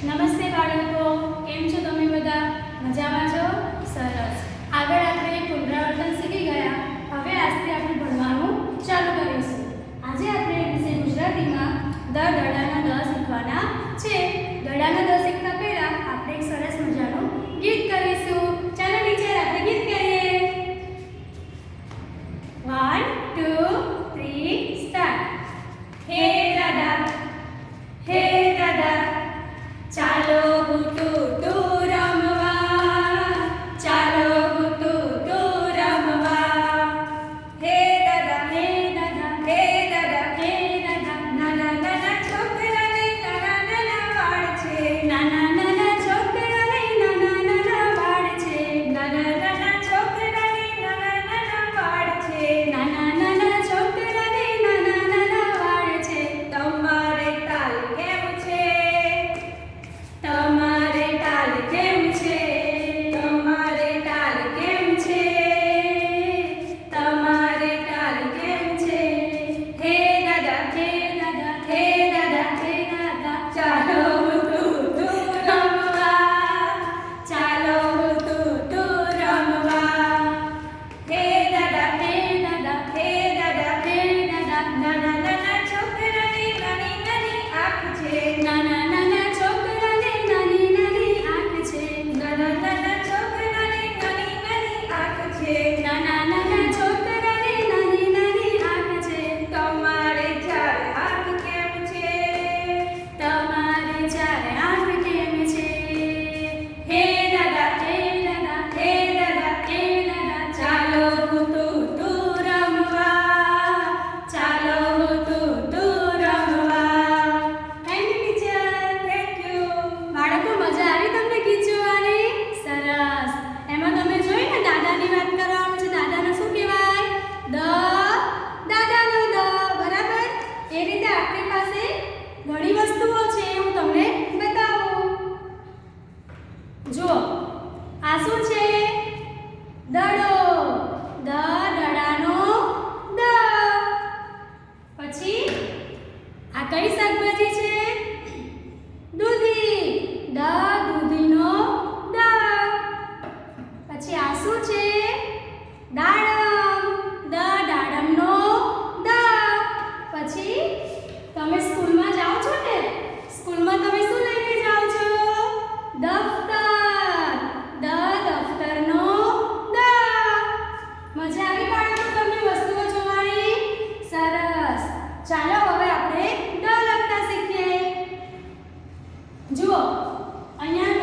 નમસ્તે બાળકો, કેમ છો તમે બધા? મજામાં છો? સરસ. આગળ આપણે પુનરાવર્તન શીખી ગયા. હવે આજથી આપણે ભણવાનું ચાલુ કરીશું. આજે આપણે વિષય ગુજરાતીમાં દ દડાના દ શીખવાના છે. દડાના દ શીખતા પહેલા આપણે એક સરસ મજાનું ગીત કરીશું. ચાલો ટીચર, આપણે ગીત કરીએ. 1 2 3 સ્ટાર્ટ. હે દાદા, હે દાદા, ચાલો હુતું રમવા, ચાલો હુતું રમવા. હે દાદા, હે દાદા, હે દાદા, હે દાદા, નાના નાના છોકરાને નાના નાના વાળ છે, નાના નાના છોકરાને નાના નાના વાળ છે, નાના નાના છોકરાને નાના નાના વાળ છે, નાના નાના છોકરાને નાના નાના વાળ છે. તમારે તાલ કેમ છે? તમારે તાલ કેમ છે? તમારે તાલ કેમ છે? તમારે તાલ કેમ છે? હે દાદા, હે દાદા, હે દાદા, હે દાદા, ચાલો હુતું રમવા, ચાલો હુતું રમવા. હે દાદા, હે દાદા, હે દાદા, હે દાદા, નાના નાના છોકરાને નાની નાની આંખ છે, નાના નાના છોકરાને નાની નાની આંખ છે, નાના નાના છોકરાને નાની નાની આંખ છે, નાના નાના છોકરાને નાની નાની આંખ છે. તમારે ચાર આંખ કેમ છે? તમારે ચાર આંખ કેમ છે? હે દાદા, હે દાદા, હે દાદા, હે દાદા, ચાલો હુતું રમવા, ચાલો હુતું રમવા. Thank you teacher, thank you. બાળકો, મજા આવી તમને ગીત જોવાની? સરસ. એમાં તમે જોઈ ને દાદાની વાત કરવાનું છે. દાદાને શું કહેવાય? દ. દાદાનો દ, બરાબર? એ રીતે આપણી પાસે ઘણી વસ્તુઓ છે, હું તમને બતાવું. જુઓ, આ શું છે? દડો. દ દડાનો દ. પછી આ કઈ શાકભાજી છે? દૂધી. દ દૂધીનો દ. પછી આ શું છે? દાડમ. દ દાડમનો દ. પછી તમે સ્કૂલમાં જાઓ છો ને, સ્કૂલમાં તમે શું લઈને જાઓ છો? દફતર. દ દફતરનો દ. મજા આવી બાળકો તમને વસ્તુઓ જોવાની? સરસ. ચાલો હવે આપણે ડ લખતા શીખીએ. જુઓ, અહીંયા